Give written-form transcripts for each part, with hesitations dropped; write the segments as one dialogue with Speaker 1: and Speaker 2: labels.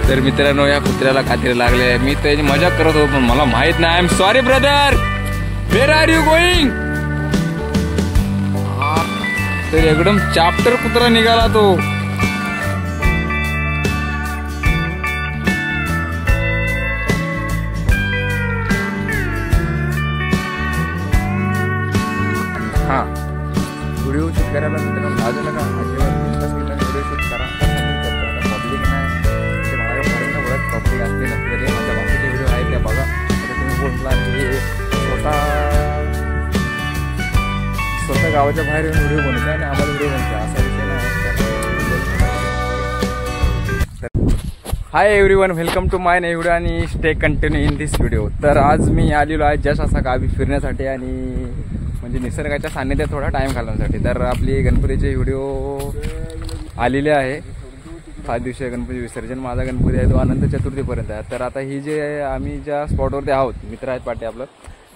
Speaker 1: तर मित्रांनो या कुत्र्याला कात्री लागले आहे. मी त्याची मजाक करत होतो पण मला माहित नाही. I am sorry brother, where are you going. तर एकदम चाप्टर कुत्रा निघाला तो. हा व्हिडिओ शूट करायला मित्रांनो बाजूला का अजिबात व्हिडिओ शूट करा. पब्लिक नाही म्हणजे मला पर्यंत ओळख पब्लिक असते नसते तरी माझ्या बाकीचे व्हिडिओ आहेत त्या बघा. तर तुम्ही बोलला की स्वतः गावाच्या बाहेर येऊन व्हिडिओ बनवते आणि आम्हाला व्हिडिओ बनते असा विषय नाही. Hi everyone, welcome to my video आणि stay continue in this video. तर आज मी आलेलो आहे जस्ट असा गावी फिरण्यासाठी आणि म्हणजे निसर्गाच्या सान्निध्यात थोडा टाइम घालवण्यासाठी. तर आपली गणपतीचे व्हिडिओ आलेले आहे. 5 दिवसीय गणपती विसर्जन. माझा गणपती आहे तो अनंत चतुर्थीपर्यंत आहे. तर आता ही जे आम्ही ज्या स्पॉटवरती आहोत, मित्र आहेत पाठी आपलं,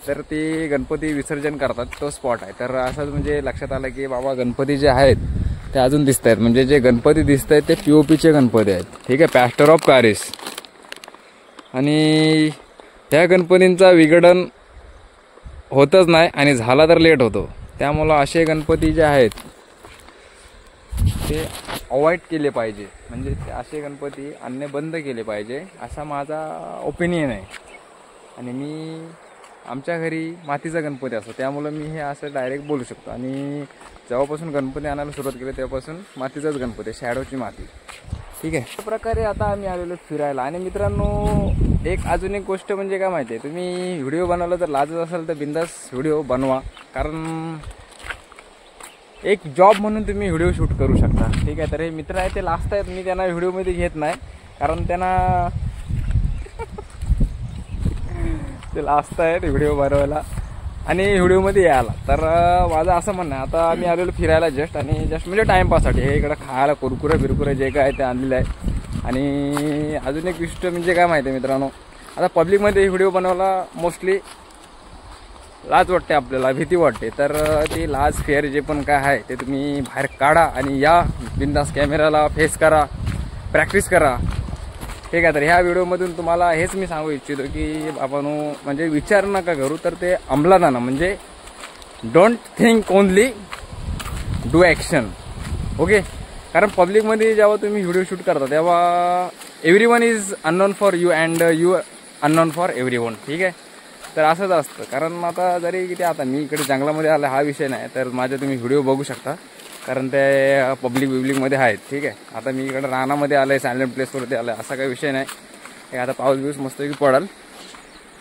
Speaker 1: तर ते गणपती विसर्जन करतात तो स्पॉट आहे. तर असंच म्हणजे लक्षात आलं की बाबा गणपती जे आहेत ते अजून दिसत आहेत. म्हणजे जे गणपती दिसत आहेत ते POPचे गणपती आहेत. ठीक आहे, प्लॅस्टर ऑफ पॅरिस. आणि ह्या गणपतींचा विघटन होतच नाही आणि झाला तर लेट होतो. त्यामुळं असे गणपती जे आहेत ते अवॉइड केले पाहिजे. म्हणजे असे गणपती आणणे बंद केले पाहिजे असा माझा ओपिनियन आहे. आणि मी आमच्या घरी मातीचा गणपती असतो त्यामुळं मी हे असं डायरेक्ट बोलू शकतो. आणि जेव्हापासून गणपती आणायला सुरुवात केली तेव्हापासून मातीचाच गणपती, शॅडोची माती. ठीक आहे, अशा प्रकारे आता आम्ही आलेलो फिरायला. आणि मित्रांनो एक अजून एक गोष्ट म्हणजे काय माहिती आहे, तुम्ही व्हिडिओ बनवला तर लाजत असाल तर बिंदास व्हिडिओ बनवा. कारण एक जॉब म्हणून तुम्ही व्हिडिओ शूट करू शकता. ठीक आहे, तर हे मित्र आहेत ते लास्ट आहेत, मी त्यांना व्हिडिओमध्ये घेत नाही कारण त्यांना ते लास्ट आहेत व्हिडिओ बनवायला आणि व्हिडिओमध्ये यायला. तर माझं असं म्हणणं आहे, आता आम्ही आलेलो फिरायला जस्ट म्हणजे टाईमपाससाठी. हे इकडं खायला कुरकुरे जे काय ते आणलेलं आहे. आणि अजून एक गोष्ट म्हणजे काय माहिती आहे मित्रांनो, आता पब्लिकमध्ये व्हिडिओ बनवायला मोस्टली लाज वाटते, आपल्याला भीती वाटते. तर ती लाज फेअर जे पण काय आहे ते तुम्ही बाहेर काढा आणि या बिंदास कॅमेराला फेस करा, प्रॅक्टिस करा. ठीक आहे, तर ह्या व्हिडिओमधून तुम्हाला हेच मी सांगू इच्छितो की आपण म्हणजे विचार नका करू तर ते अंमलात आणा. म्हणजे don't think only, do action. Okay, कारण पब्लिकमध्ये जेव्हा तुम्ही व्हिडिओ शूट करता तेव्हा everyone is unknown for you and you unknown for everyone. ठीक आहे, तर असंच असतं. कारण आता जरी किती आता मी इकडे जंगलामध्ये आलं हा विषय नाही, तर माझे तुम्ही व्हिडिओ बघू शकता कारण ते पब्लिकमध्ये आहेत. ठीक आहे, आता मी इकडे रानामध्ये आलं आहे, सायलेंट प्लेसवरती आलं आहे, असा काही विषय नाही. हे आता पाऊस बिऊस मस्तपैकी पडाल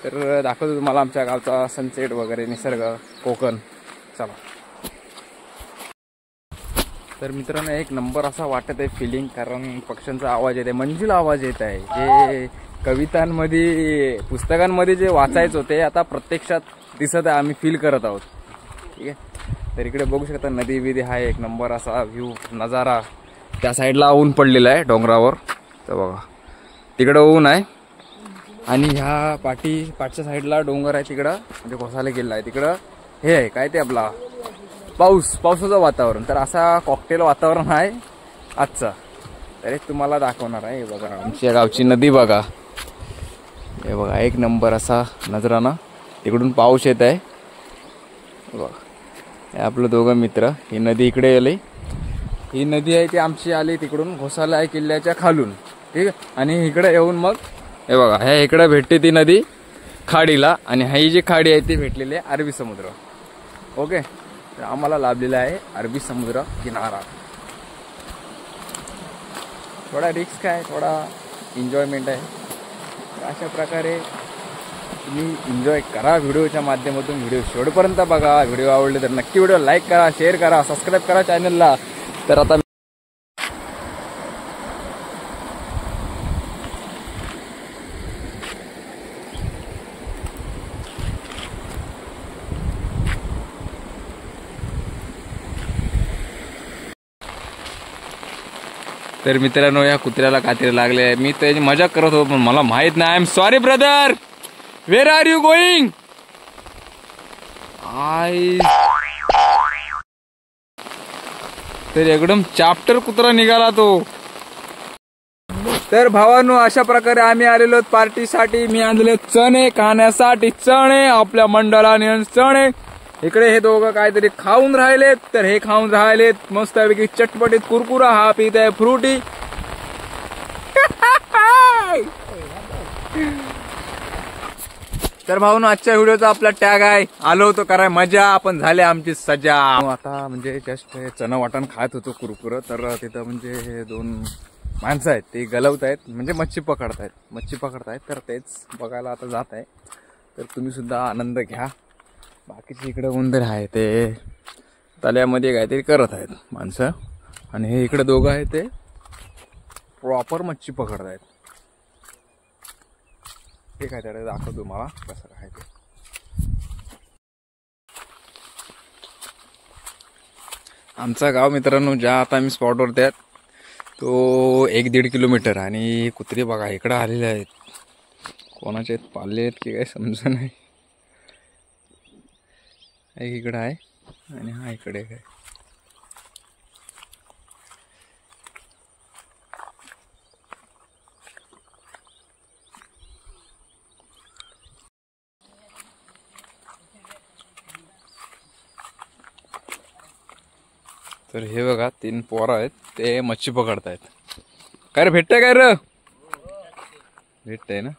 Speaker 1: तर दाखवतो तुम्हाला आमच्या गावचा सनसेट वगैरे, निसर्ग, कोकण. चला. तर मित्रांनो एक नंबर असा वाटत आहे फिलिंग, कारण पक्ष्यांचा आवाज येत आहे, मंजिल आवाज येत आहे. जे कवितांमध्ये पुस्तकांमध्ये जे वाचायचं ते आता प्रत्यक्षात दिसत आहे, आम्ही फील करत आहोत. ठीक आहे, तर इकडे बघू शकता नदी बिदी आहे, एक नंबर असा व्ह्यू नजारा. त्या साईडला ऊन पडलेला आहे डोंगरावर, तर बघा तिकडं ऊन आहे. आणि ह्या पाठच्या साईडला डोंगर आहे, तिकडं म्हणजे घोसाले किल्ला आहे. तिकडं हे आहे काय ते आपला पावसाचं वातावरण. तर असा कॉकटेल वातावरण आहे आजचा. तर एक तुम्हाला दाखवणार आहे. बघा आमच्या गावची नदी बघा, हे बघा एक नंबर असा नजराना. तिकडून पाऊस येत आहे बघा. हे आपलं दोघं मित्र, ही नदी इकडे आली. ही नदी आहे ती आमची आली तिकडून घोसाला किल्ल्याच्या खालून. ठीक आहे, आणि इकडे येऊन मग हे बघा ह्या इकडे भेटते ती नदी खाडीला. आणि ही जी खाडी आहे ती भेटलेली आहे अरबी समुद्र. ओके, तर आम्हाला लाभलेला आहे अरबी समुद्र किनारा. थोडा रिस्क आहे, थोडा एन्जॉयमेंट आहे. अशा प्रकारे तुम्ही एन्जॉय करा व्हिडिओच्या माध्यमातून. व्हिडिओ शेवटपर्यंत बघा. व्हिडिओ आवडले तर नक्की व्हिडिओ लाईक करा, शेअर करा, सबस्क्राईब करा चॅनलला. तर आता तर मित्रांनो या कुत्र्याला कात्री लागले आहे. मी त्याची मजाक करत होतो पण मला माहित नाही. I am sorry brother, where are you going. तर एकदम चाप्टर कुत्रा निघाला तो. तर भावांनो अशा प्रकारे आम्ही आलेलो पार्टीसाठी. मी आणलेले चणे खाण्यासाठी, चणे आपल्या मंडळाने चणे. इकडे हे दोघं काहीतरी खाऊन राहिलेत. तर हे खाऊन राहिलेत मस्तपैकी चटपटीत कुरकुरा. हा पित आहे फ्रुटी. तर भाऊनो आजच्या व्हिडिओचा आपला टॅग आहे आलो होतो कराय मजा पण झाले आमची सजा. आता म्हणजे जस्ट चणा वाटण खात होतो कुरकुर. तर तिथं म्हणजे हे दोन माणसं आहेत ते गलवत आहेत म्हणजे मच्छी पकडतायत. तर तेच बघायला आता जात आहे. तर तुम्ही सुद्धा आनंद घ्या. बाकीचे इकडे उंदर आहे ते तल्यामध्ये काहीतरी करत आहेत माणसं. आणि हे इकडे दोघं आहेत ते प्रॉपर मच्छी पकडतायत. ठीक आहे त्याला दाखवतो तुम्हाला कसं काय ते. आमचा गाव मित्रांनो ज्या आता आम्ही स्पॉटवरती आहेत तो 1-1.5 किलोमीटर. आणि कुत्री बघा इकडं आलेले आहेत. कोणाचे आहेत पाळले आहेत की काय समजा नाही. एक इकडं आहे आणि हा इकडे काय. तर हे बघा 3 पोरं आहेत ते मच्छी पकडतायत. काय रे भेटतंय काय रे? भेटतंय ना.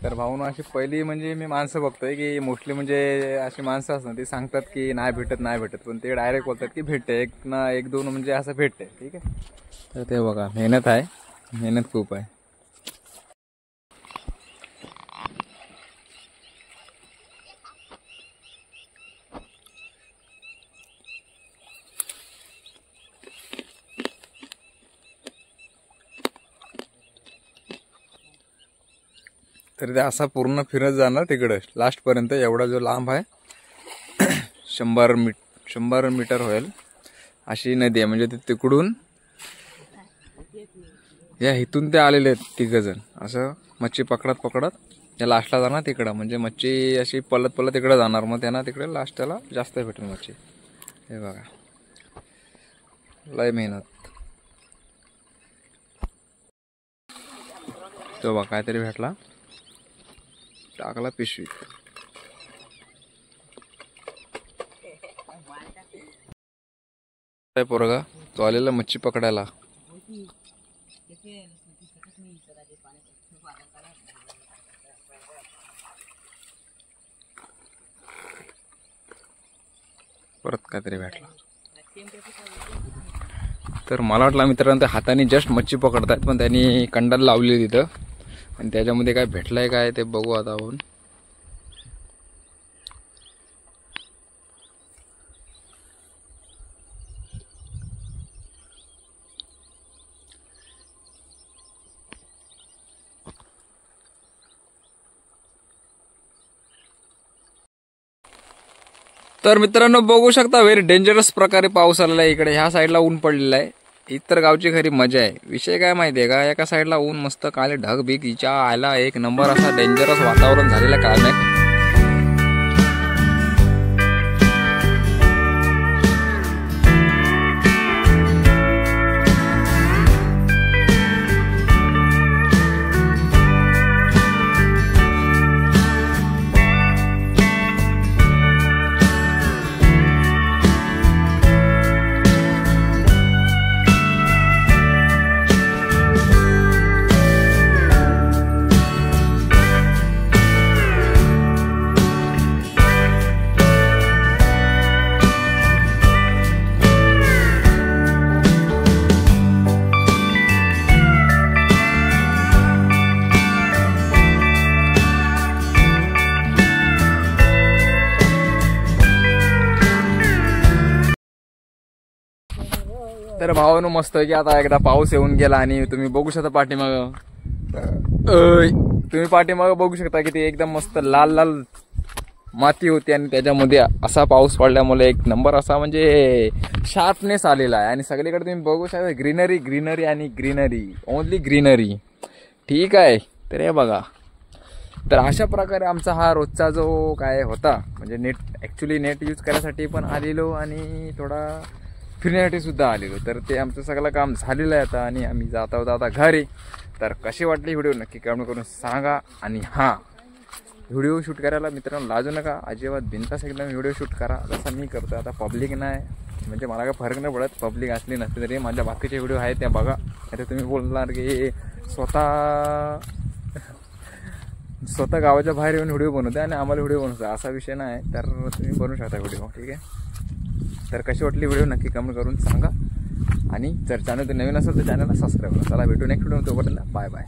Speaker 1: तर भाऊनो अशी पहिली म्हणजे मी माणसं बघतोय की मोस्टली म्हणजे अशी माणसं असतात ती सांगतात की नाही भेटत पण ते डायरेक्ट बोलतात की भेटते. एक ना एक दोन म्हणजे असं भेटते. ठीक आहे. तर ते बघा मेहनत आहे. मेहनत खूप आहे. तर ते असा पूर्ण फिरत जाणार तिकडं लास्ट पर्यंत. एवढा जो लांब आहे 100 मीटर होईल अशी नदी आहे. म्हणजे ते तिकडून या इथून ते आलेले आहेत 3 जण असं मच्छी पकडत या लास्टला जाणार तिकडं. म्हणजे मच्छी अशी पलत तिकडे जाणार. मग त्यांना तिकडे लास्ट त्याला जास्त भेटेल मच्छी. हे बघा लय मेहनत. तो बघा काहीतरी भेटला टाकला पिशवीत. पोरगा तो आलेला मच्छी पकडायला. परत काहीतरी भेटला. तर मला वाटलं मित्रांनो ते हाताने जस्ट मच्छी पकडतात पण त्यांनी कंडाला लावली तिथं. आणि त्याच्यामध्ये काय भेटलंय काय ते बघू आता आपण. तर मित्रांनो बघू शकता व्हेरी डेंजरस प्रकारे पाऊस आलेला आहे इकडे. ह्या साईडला ऊन पडलेला आहे. इतर गावची खरी मजा आहे. विषय काय माहितीये का एका साईडला ऊन मस्त काले ढग बिग हिच्या आयला एक नंबर असा डेंजरस वातावरण झालेला कारण. तर भावानो मस्त की आता एकदा पाऊस येऊन गेला आणि तुम्ही बघू शकता पाठीमागं. तुम्ही पाठीमागं बघू शकता की ते एकदम मस्त लाल लाल माती होती आणि त्याच्यामध्ये असा पाऊस पडल्यामुळे एक नंबर असा म्हणजे शार्पनेस आलेला आहे. आणि सगळीकडे तुम्ही बघू शकता ग्रीनरी ग्रीनरी आणि ग्रीनरी ओनली ग्रीनरी. ठीक आहे. तर हे बघा. तर अशा प्रकारे आमचा हा रोजचा जो काय होता म्हणजे नेट ॲक्च्युली नेट यूज करायसाठी पण आलेलो आणि थोडा फिरण्यासाठी सुद्धा आलेलो. तर ते आमचं सगळं काम झालेलं आहे आता आणि आम्ही जात आहोत आता घरी. तर कशी वाटली व्हिडिओ नक्की कमेंट करून सांगा. आणि हां, व्हिडिओ शूट करायला मित्रांनो लाजू नका अजिबात. बिनधास्त एकदम व्हिडिओ शूट करा जसं मी करतो. आता पब्लिक नाही म्हणजे मला काय फरक नाही पडत, पब्लिक असली नसते तरी. माझ्या बाकीचे व्हिडिओ आहेत त्या बघा. आता तुम्ही बोलणार की स्वतः गावाच्या बाहेर येऊन व्हिडिओ बनवते आणि आम्हाला व्हिडिओ बनवतो असा विषय नाही. तर तुम्ही बनवू शकता व्हिडिओ, ठीक आहे. तर कशी वाटली व्हिडिओ नक्की कमेंट करून सांगा. आणि जर चॅनल नवीन असेल तर चॅनलला सबस्क्राईब करा. चला भेटू नेक्स्ट व्हिडिओ, तोपर्यंत बाय बाय.